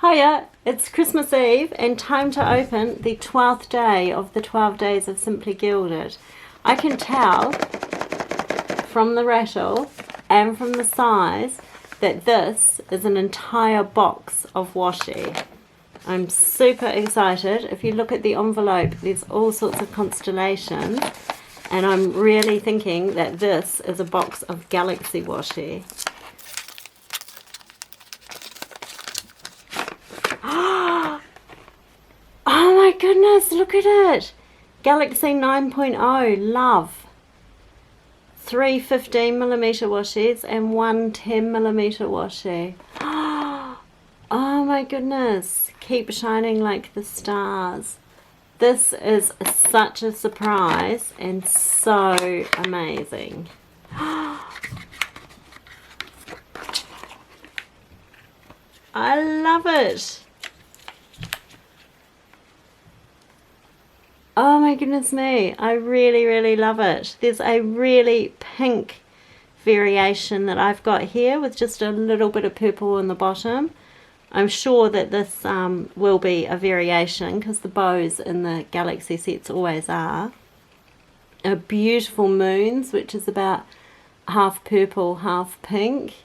Hiya, it's Christmas Eve and time to open the 12th day of the 12 days of Simply Gilded. I can tell from the rattle and from the size that this is an entire box of washi. I'm super excited. If you look at the envelope, there's all sorts of constellations, and I'm really thinking that this is a box of galaxy washi. Oh my goodness, look at it! Galaxy 9.0, love. 3 15mm washis and 1 10mm washi. Oh my goodness, keep shining like the stars. This is such a surprise and so amazing. I love it. Oh my goodness me, I really love it. There's a really pink variation that I've got here with just a little bit of purple on the bottom. I'm sure that this will be a variation because the bows in the Galaxy sets always are. A beautiful moons, which is about half purple, half pink.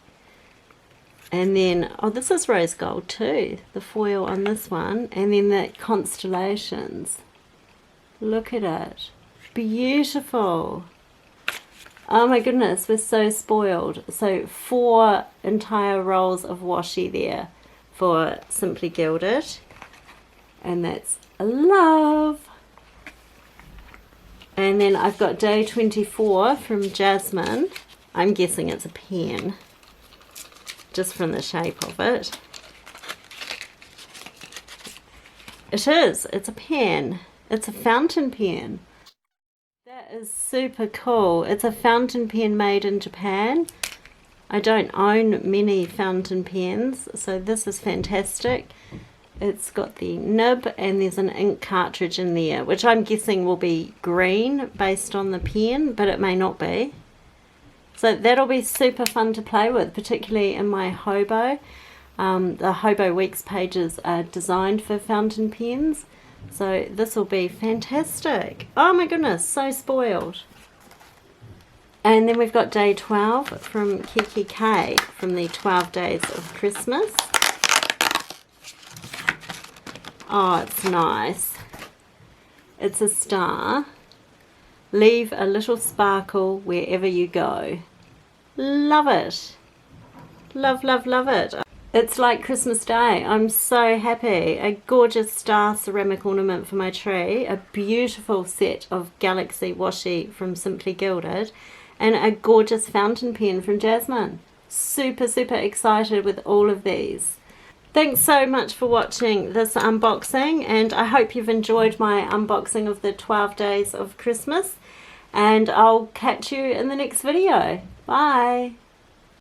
And then, oh, this is rose gold too, the foil on this one. And then the constellations. Look at it. Beautiful. Oh my goodness, we're so spoiled. So 4 entire rolls of washi there for Simply Gilded. And that's a love. And then I've got day 24 from Jasmine. I'm guessing it's a pen, just from the shape of it. It is. It's a pen. It's a fountain pen. That is super cool. It's a fountain pen made in Japan. I don't own many fountain pens, so this is fantastic. It's got the nib and there's an ink cartridge in there, which I'm guessing will be green based on the pen, but it may not be. So that'll be super fun to play with, particularly in my hobo. The Hobo Weeks pages are designed for fountain pens. So this will be fantastic. Oh my goodness, so spoiled. And then we've got day 12 from kikki.K from the 12 days of Christmas. Oh, it's nice. It's a star. Leave a little sparkle wherever you go. Love it. Love it. It's like Christmas Day. I'm so happy. A gorgeous star ceramic ornament for my tree. A beautiful set of Galaxy washi from Simply Gilded. And a gorgeous fountain pen from Jasmine. Super excited with all of these. Thanks so much for watching this unboxing. And I hope you've enjoyed my unboxing of the 12 days of Christmas. And I'll catch you in the next video. Bye.